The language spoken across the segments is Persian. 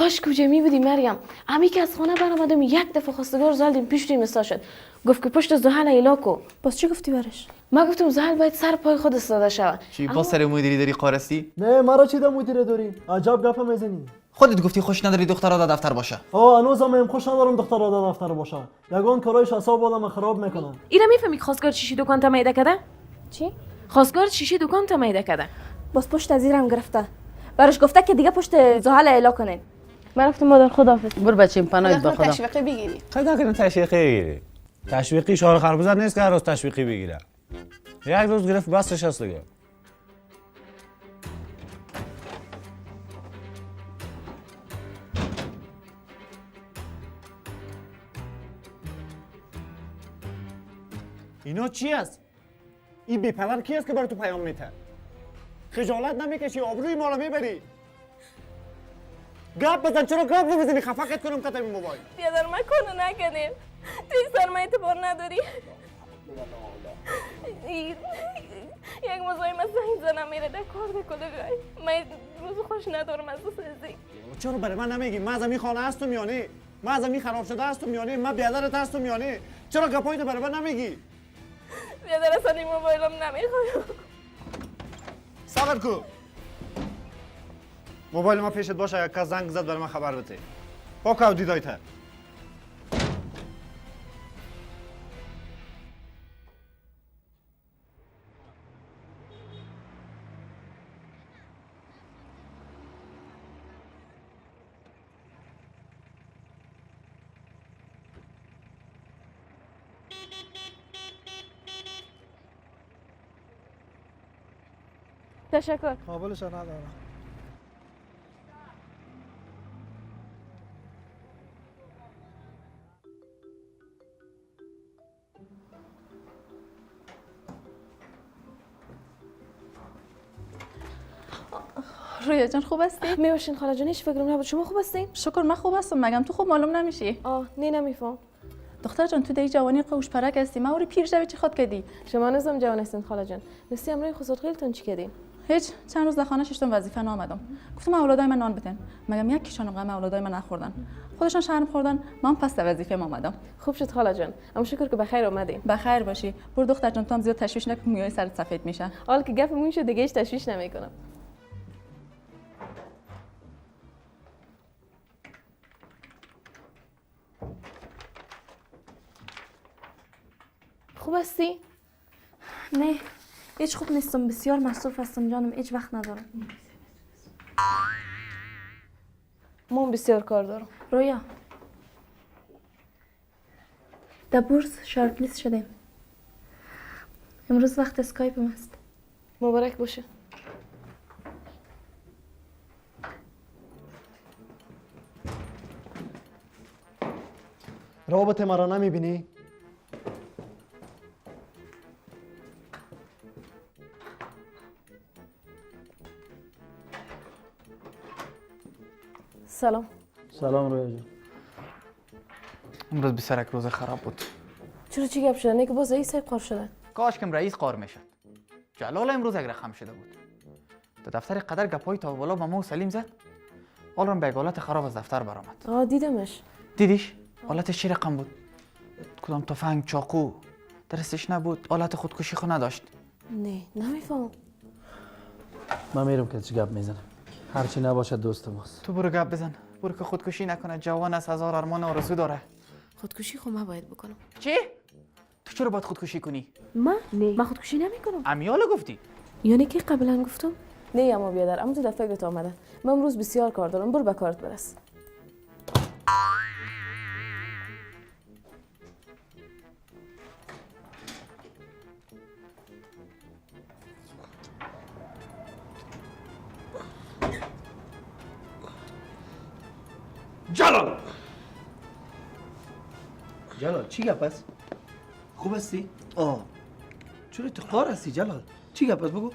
کاش کجا می بودی مریم. امی که از خانه برآمدم یک دفعه خواستگار زدیم پیش روی مسا شد. گفت که پشت زحل ایلا کو. باز چی گفتی برش؟ ما گفتم زحل باید سر پای خود استاده شود. چی با سر مدیری داری قارستی؟ نه مرا چی دا مدیره داری؟ عجب گپ میزنی. خودت گفتی خوش نداری دخترها در دفتر باشه. هنوز هم خوش ندارم دختر را در دفتر باشه. یگان کارایش حساب آدم خراب میکنه. اینا میفهمی خواستگار شیشه دکان تمیده کده؟ چی؟ خواستگار شیشه دکان تمیده کده. باز پشت از زیرم گرفته. برش گفته که دیگه پشت زحل اعلا کنین. من رفتم مادر خداحافظ. برو بچه‌م پناهت با خدا. تشویقی بگیری. خدا کنه تشویقی بگیری. تشویقی شعار خربزه نیست که هر روز تشویقی بگیره. یک روز گرفت بسش هست دیگه. اینا چی است؟ این بی‌پدر کی است که برای تو پیام میده؟ خجالت نمیکشی؟ آبروی ما رو میبری؟ گپ بزن، چرا گپ نمیزنی؟ خفقت کنم قطع این موبایل. بیادر من کنو نکنیم. توی سرمایه اعتبار نداری. یک مزاحم از زنگ زنم میره در کار کلگای. من روز خوش ندارم از سزی. چرا برای من نمیگی؟ من از این خانه هستم میانی؟ من از این خراب شده هستم میانی؟ من بیادرت هستم میانی؟ چرا گپایتو برای من نمیگی؟ بیادر اصلا این موبایلم نمیخوام. صبر کو. موبایل ما پیشت باشه، یک کس زنگ زد برای من خبر بده. پاکاو دیدایته. تشکر. قابلش ندارم. رویا جان خوب هستی؟ میباشین خاله جان، هیچ فکرم نبود. شما خوب هستین؟ شکر من خوب هستم. مگم تو خوب معلوم نمیشی؟ نه نمیفهم. دختر جان تو دی جوانی قوش پرک هستی. ما اوری پیر جوی چی خود کردی؟ شما نظام جوان هستین خاله جان. نستی امروز خودت خیلتون چی کردین؟ هیچ چند روز در خانه ششتم وظیفه نامدم. گفتم اولادای من نان بدن. مگم یک کیشان غم اولادای من نخوردن. خودشان شرم خوردن. من پس در وظیفه آمدم. خوب شد خاله جان. اما شکر که بخیر اومدین. بخیر باشی. برو دختر جان تو هم زیاد تشویش نکن موهای سرت سفید میشه. حالا که گپمون شد دیگه هیچ تشویش نمیکنم. خوب هستی؟ نه هیچ خوب نیستم. بسیار مصروف هستم جانم. هیچ وقت ندارم. من بسیار کار دارم. رویا در بورس شارت لیست شدیم. امروز وقت اسکایپم است. مبارک باشه. رابط مرا نمیبینی؟ سلام. سلام رویا جان. امروز بسرک روز خراب بود. چرا چی گپ شده؟ نه که باز رئیس قار شده. کاش کم رئیس قار میشد. جلال امروز یک رقم شده بود. در دفتر قدر گپای تا بالا با ما و سلیم زد. حالا به حالت خراب از دفتر برآمد. دیدمش. دیدیش؟ حالتش چی رقم بود؟ کدام تفنگ چاقو درستش نبود. حالت خودکشی خو نداشت. نه نمیفهم. من میرم که چی گپ میزنم. هرچی نباشه دوست ماست. تو برو گپ بزن. برو که خودکشی نکنه. جوان است، هزار ارمان و آرزو داره. خودکشی خو ما باید بکنم. چی؟ تو چرا باید خودکشی کنی؟ من خودکشی نمیکنم. امیالو گفتی؟ یعنی که قبلا گفتم؟ نه اما بیادر، اما تو در فکرت آمده. من امروز بسیار کار دارم. برو به کارت برس. جلال چی گپ است؟ خوب هستی؟ چرا تو قار هستی جلال؟ چی گپ است بگو؟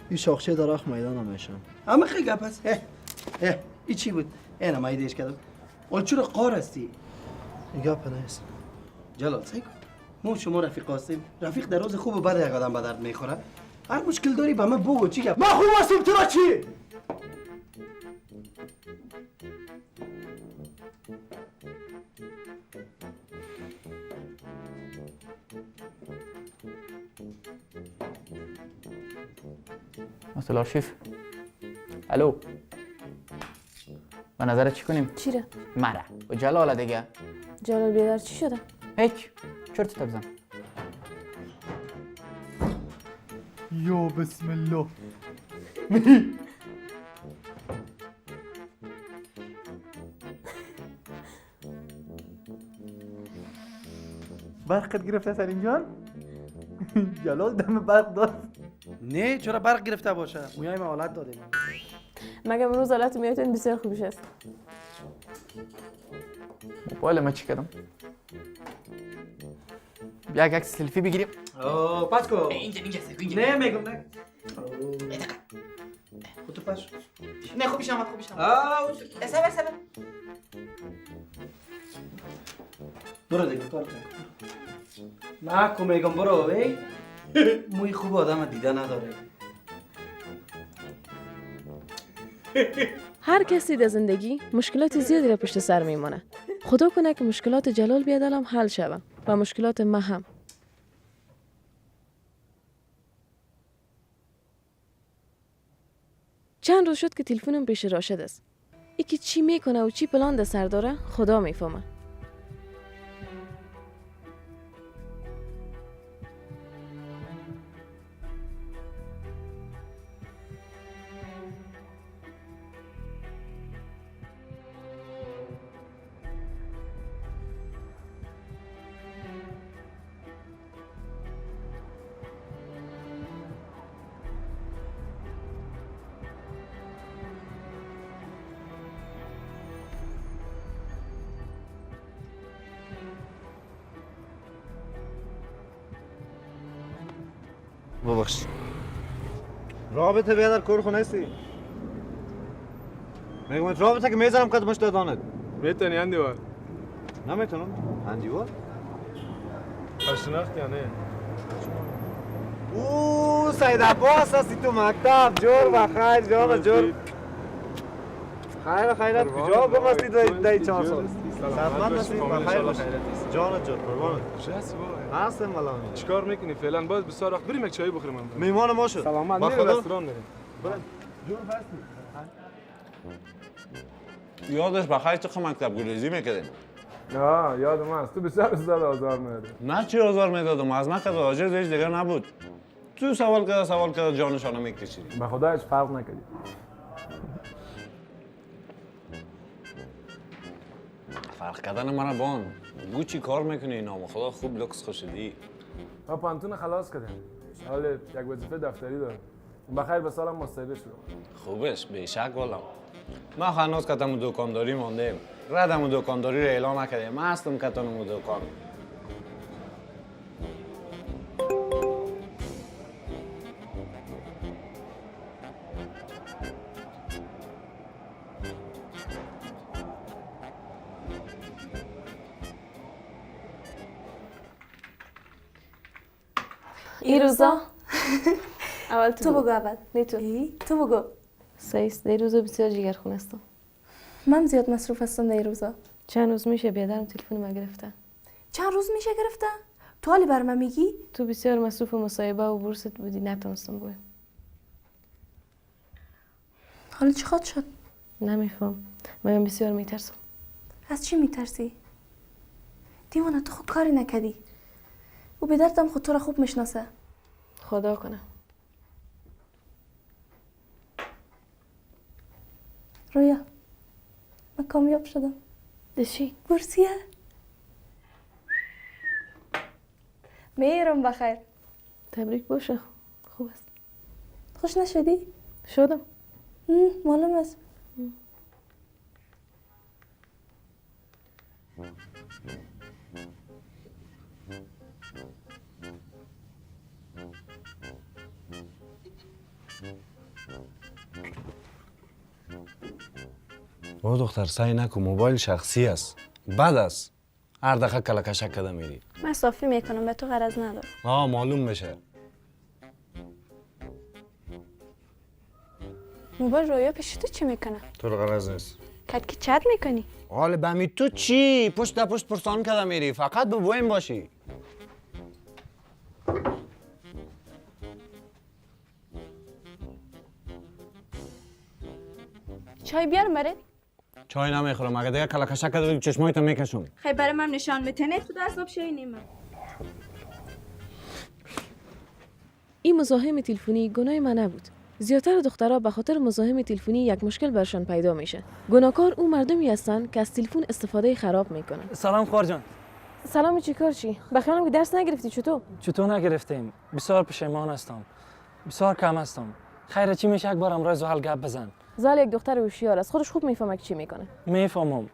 این شاخچه درخت میدان میشم. همه خیلی گپ است. ای چی بود؟ اینا ما ایدهش کردم. اول چرا قار هستی؟ این گپ نیست. جلال سعی کن. ما شما رفیق هستیم. رفیق در روز خوب و بد یک آدم به درد میخوره. هر مشکل داری به من بگو چی گپ؟ من خوب هستم تو را چی؟ مسئول آرشیف. الو. به نظرت چی کنیم؟ چی را؟ مره و جلال دیگه. جلال بیادر چی شده؟ هیچ چرت تبزن. یا بسم الله. برقت گرفته سلیم جان؟ جلال دم برق داد. نه چرا برق گرفته باشه؟ اویای ما حالت دادیم. مگه امروز حالت میایتون بسیار خوبش است. موبایل ما چی کردم؟ بیا یک عکس سلفی بگیریم. اوه پس کو. اینجا نه میگم نه. خودتو پس. نه خوبیش آمد. صبر. برو دیگه کار کن. نه کو میگم برو ای. موی خوب آدم دیده نداره. هر کسی در زندگی مشکلات زیادی را پشت سر میمانه. خدا کنه که مشکلات جلال بیادل هم حل شوه و مشکلات ما هم. چند روز شد که تلفنم پیش راشد است. یکی چی میکنه و چی پلان در سر داره خدا میفهمه. ببخش. رابطه بیادر کور خونه هستی؟ میگم رابطه که میذارم قدمش دادانت. میتونی اندیوار؟ نمیتونم. اندیوار؟ شناخت یا نه؟ اوه سید عباس هستی تو مکتب. جور بخیر جان جور. خیرت کجا گم هستی دایی 4 سال؟ سلامت هستی بخیر باش. جان جور قربانت. چه هستی بابا؟ هستم والله. چیکار میکنی فعلا؟ باز بسیار وقت بریم یک چای بخوریم. میمان ما شد. سلامت با میریم خدا. رستوران میریم. یادش بخیر تو مکتب گریزی میکردیم. آه یادم هست. تو بسیار زیاد آزار میدادی. نه چی آزار میدادم از من که حاجر هیچ دیگر نبود. تو سوال کرده جانشانو میکشیدی. به خدا هیچ فرق نکردی. فرق کردن من بان. گو چی کار میکنی نام خدا خوب لکس خوشیدی. ما پانتون خلاص کردیم. حال یک وظیفه دفتری دارم. بخیر به سالم مصاحبه شدم. خوبش بیشک والا. ما هنوز کتم دکانداری ماندیم. ردم دکانداری رو اعلام نکردیم. من هستم کتم دکان. این روزا اول تو بگو اول. نه تو. تو بگو. سیست در روزا بسیار جگر خون هستم. من زیاد مصروف هستم در روزا. چند روز میشه بیادرم تلفن ما گرفته. چند روز میشه گرفته؟ تو حالی بر من میگی؟ تو بسیار مصروف مصاحبه و بورست بودی نتونستم باید. حالا چی خواد شد؟ نمیفهم. من بسیار میترسم. از چی میترسی؟ دیوانه تو خود کاری نکردی. او به دردم خود تو را خوب میشناسه. خدا کنه. رویا من کامیاب شدم. دشی؟ بورسیه. میرم بخیر. تبریک باشه. خوب است. خوش نشدی؟ شدم. معلوم است. او دختر سعی نکن موبایل شخصی است. بد است. هر دقیقه کلکشک کده میری. من صافی میکنم به تو غرض ندارم. معلوم بشه. موبایل رویا پیش تو چی میکنه؟ تو رو غرض نیست. کد که چت میکنی؟ حالا بمی تو چی؟ پشت در پشت پرسان کده میری، فقط به بویم باشی. چای بیارم برات؟ چای نمیخورم، اگه دیگه کلکشک کده چشمایتو میکشم. خیلی برای من نشان میتنه تو دست آب شوی نیمه. این مزاحم تلفنی گناه من نبود. زیادتر دخترها به خاطر مزاحم تلفنی یک مشکل برشان پیدا میشه. گناهکار او مردمی هستند که از تلفن استفاده خراب میکنن. سلام خوار جان. سلام، چیکار چی؟ بخیرم که درس نگرفتی چطور؟ چطور نگرفتیم؟ بسیار پشیمان هستم. بسیار کم هستم. خیره چی میشه یک بار امروز زحل گپ بزن. زال یک دختر هوشیار است، خودش خوب میفهمه که چی میکنه. میفهمم.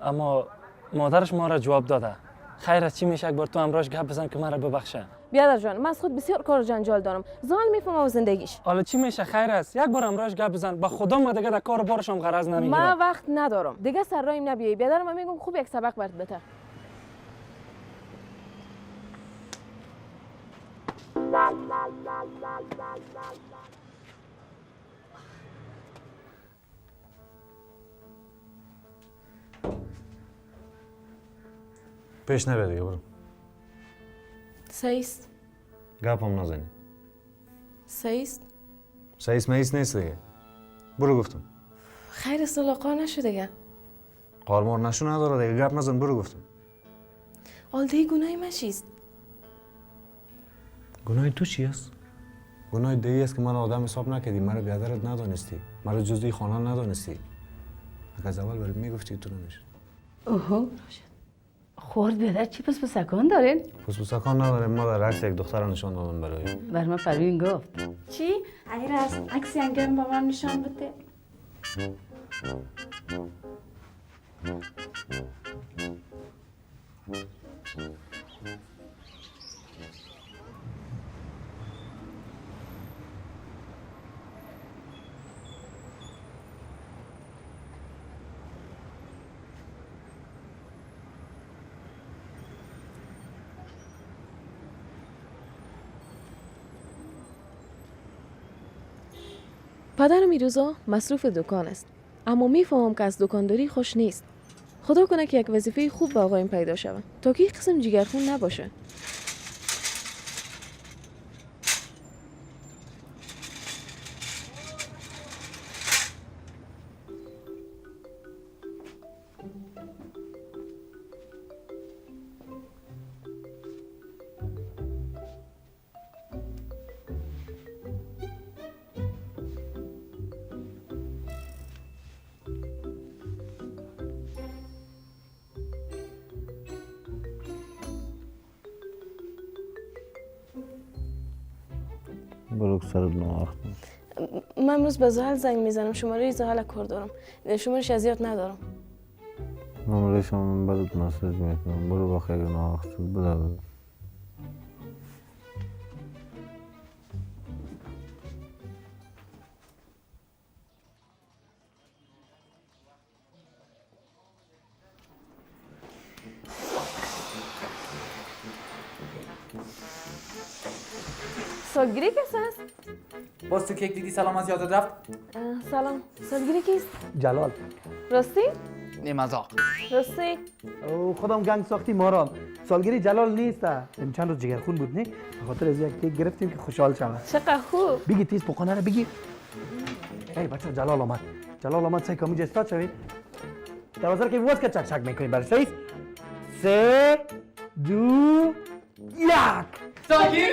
اما مادرش ما را جواب داده. خیره چی میشه یک بار تو امروز گپ بزن که مرا ببخشه. بیادر جان، من از خود بسیار کار جنجال دارم. زال میفهمم زندگیش. حالا چی میشه؟ خیر است. یک بار امروز گپ بزن. با خدا ما دیگه در کار بارشم غرض نمیگیرم. من وقت ندارم. دیگه سر رایم نبیای. بیادر من میگم خوب یک سبق برات بده. پیش نبید دیگه برو. سیست. گپ هم نزنی. سیست. سعیس میس نیست دیگه. برو گفتم. خیر سلاقا نشده دیگه. قارمار نشو نداره دیگه، گپ نزن، برو گفتم. آلده گناهی من چیست؟ گناه تو چی است؟ گناه دیگه است که من آدم حساب نکردی، مرا بیادرت ندانستی، مرا جزوی خانه ندانستی. اگه از اول برات میگفتی تو نمیشه. اوه خورد بیادر چی پس پسکان دارین؟ پس پسکان نداریم، ما در عکس یک دختر نشان دادم برای. بر من پروین گفت. چی؟ اگر از عکس انگم با من نشان بده. پدرم این روزا مصروف دکان است، اما میفهمم که از دکانداری خوش نیست. خدا کنه که یک وظیفه خوب به آقایم پیدا شود تا که قسم جگرخون نباشه. برو که سرت نوخت. من امروز به زحل زنگ میزنم، شماره زحل کار دارم، شمارش ازیاد ندارم. نمره شما برات مسیج میکنم، برو با خیلی نوخت بده. سالگیری کس است؟ باز تو کیک دیدی سلام از یادت رفت؟ سلام، سالگیری کیست؟ جلال. راستی؟ نه مزاق. راستی؟ او خودم گنگ ساختی ما را. سالگیری جلال نیست. این چند روز جگرخون بود نه؟ به خاطر از یک کیک گرفتیم که خوشحال شود. چقدر خوب. بگی تیز پخانه رو بگی. ای بچه جلال آمد. جلال آمد سعی کامی جستاد شوی. دوازر که واس که چک چک میکنی برای سعی. 3 2 1 سالگیری!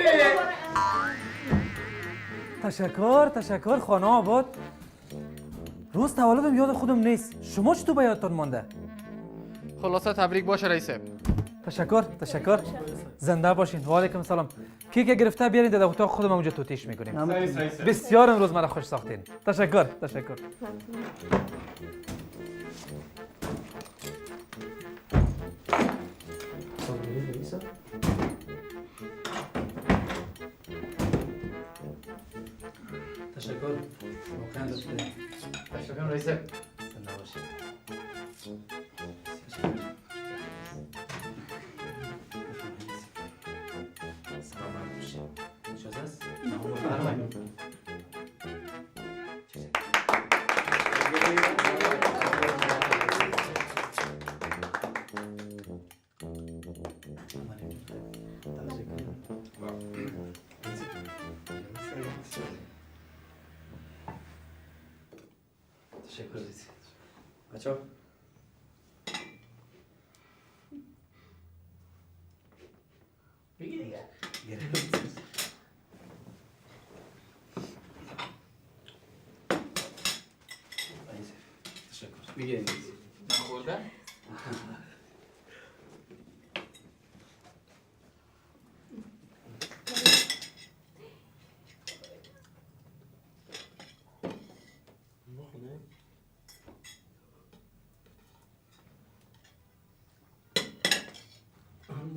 تشکر خانه آباد. روز تولدم یاد خودم نیست. شما چطور به یادتان مانده؟ خلاصه تبریک باشه رئیسه. تشکر. زنده باشین. و علیکم سلام. کیک گرفته بیارین در اتاق خودم اونجا توتیش میکنیم. بسیار امروز مرا خوش ساختین. تشکر. تشکر. تشکر رئیسه. زنده باشین. سلام علیکم. اجازه است؟ تشکر دیدی بچه ها بگی دیگه تشکر بگی دیگه نخورده؟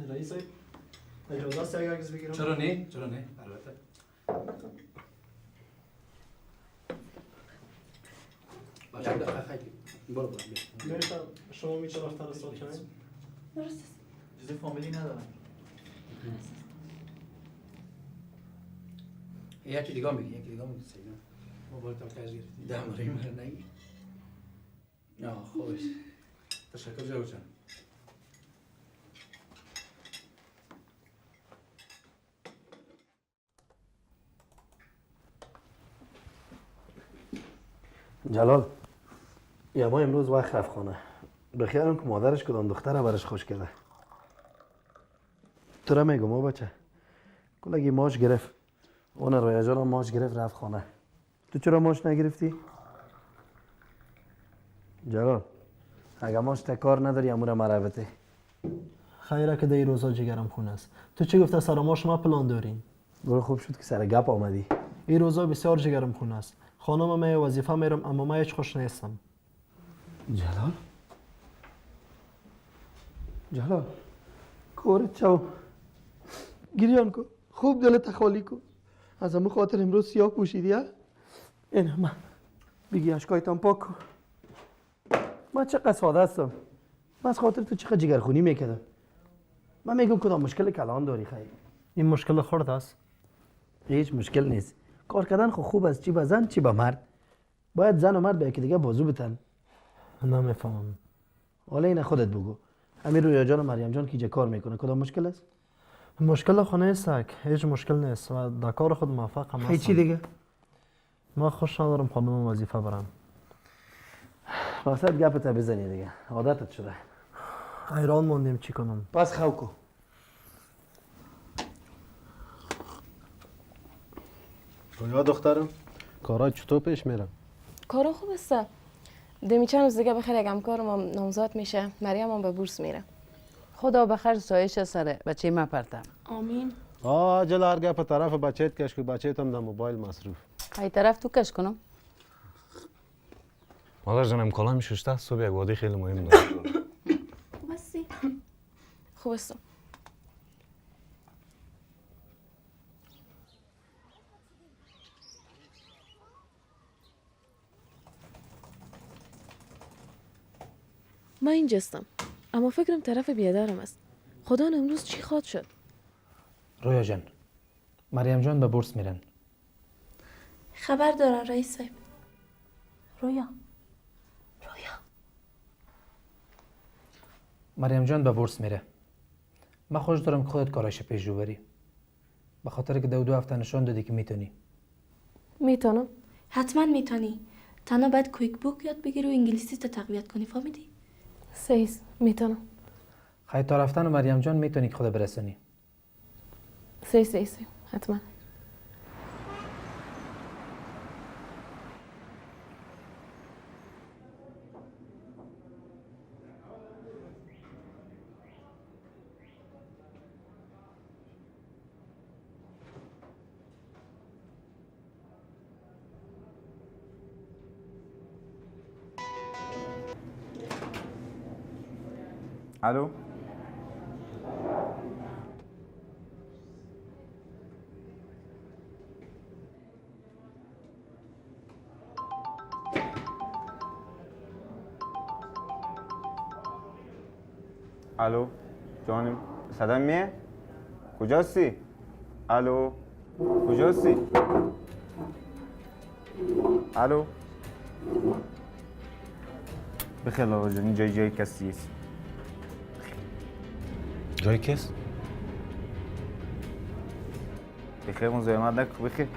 رئیس اجازه است اگر عکس بگیرم؟ چرا نه؟ چرا نه؟ البته بچه دقیقه خیلی برو بیا شما میشه رفتن استاد کنید؟ درست جزی فامیلی ندارم. یکی دیگه میگی سینا موبایل تا کج گرفتی دماری من نگی خوش تشکر جواد جان جلال یا ما امروز وقت رفت خانه بخیالم که مادرش کدام دختره برش خوش کرده تو را میگم او بچه کلگی ماش گرفت اون رویا جان ماش گرفت رفت خانه تو چرا ماش نگرفتی؟ جلال اگه ماش تکار نداری امور مرابطه خیره که این روزا جگرم خونه است تو چی گفته سر ماش ما پلان داریم برو خوب شد که سر گپ آمدی این روزا بسیار جگرم خونه است خانم من وظیفه میرم اما من هیچ خوش نیستم جلال کورت چاو گریان کو خوب دلت خالی کو از همه خاطر امروز سیاه پوشیدی ها این من بگی اشکایتان پاک کو من چقدر ساده هستم من از خاطر تو چقدر جگرخونی میکردم من میگم کدام مشکل کلان داری خیلی این مشکل خرد است هیچ مشکل نیست کار کردن خو خوب است چی به زن چی به مرد باید زن و مرد به یکی دیگه بازو بتن نمیفهمم حالا این خودت بگو امیر رویا جان و مریم جان که کار میکنه کدام مشکل است مشکل خونه است هیچ مشکل نیست و در کار خود موفقم هستم چی دیگه ما خوش ندارم خانم وظیفه برم واسط گپت بزنی دیگه عادتت شده حیران موندیم چی کنم پس خو کو رویا دخترم کارا چطور پیش میره؟ کارا خوب است. دمی چند روز دیگه بخیر یک همکارم هم نامزاد میشه. مریم هم به بورس میره. خدا بخیر سایش سره بچه ما پرتم آمین. عجل هر گپ طرف بچهت کش که بچهت هم در موبایل مصروف ای طرف تو کش کنم مادر جانم کالا میشوشته صبح یک وادی خیلی مهم داره خوب هستی؟ خوب است. من اینجاستم اما فکرم طرف بیادرم است. خدا امروز چی خواد شد؟ رویا جان مریم جان به بورس میرن خبر دارن رئیس صاحب. رویا مریم جان به بورس میره من خوش دارم که خودت کارش پیش رو بری به خاطر که دو هفته نشان دادی که میتونی میتونم؟ حتما میتونی. تنها باید کویک بوک یاد بگیری و انگلیسی تو تقویت کنی فهمیدی؟ سیز میتونم. خیلی تا رفتن مریم جان میتونی که خود برسونی سیز حتما. الو الو جانم صدام میه کجاستی الو کجاستی الو بخیر آقا جان جای کسی است جای کس؟ بخیر مزاحمت نکن بخیر.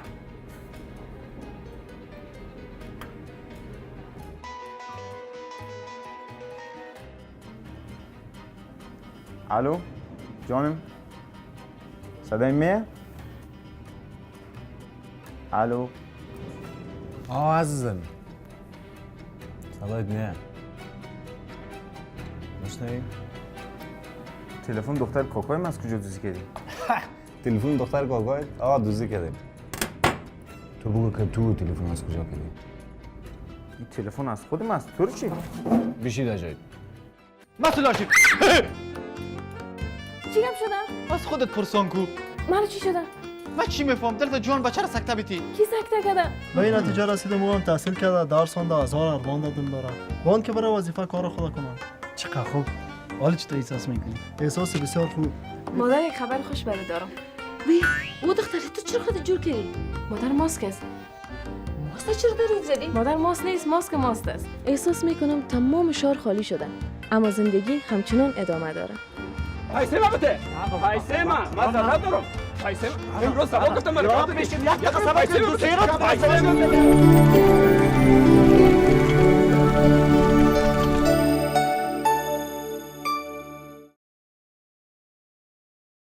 الو جانم صدای میه؟ الو عزیزم صدایت میاد مشنوی؟ تلفن دختر کاکای من از کجا دوزی کردی؟ تلفن دختر کاکای؟ دوزی کردیم. تو بگو که تو تلفن از کجا کردی؟ این تلفن از خودم است. تو رو چی؟ بیشی در جایید. مسئول هاشم چی گم شدم؟ از خودت پرسان کو. من چی شدم؟ من چی میفهم؟ دلت جوان بچه را سکته بیتی. کی سکته کرده؟ به این نتیجه رسیدم او هم تحصیل کرده، درس خونده، 1000 اربان دادم داره. وان که برای وظیفه کار خدا کنم. چقدر خوب. حالا چطور احساس میکنی؟ احساس بسیار خوب. مادر یک خبر خوش برات دارم. وی او دختری تو چرا خودت جور کردی؟ مادر ماسک است. ماسک چرا داری زدی؟ مادر ماسک نیست، ماسک ماست است. احساس میکنم تمام شهر خالی شده، اما زندگی همچنان ادامه داره. پیسه ما بده. پیسه من ضرورت دارم. پیسه امروز سبا گفتم مرکات بشین یک دقیقه پیسه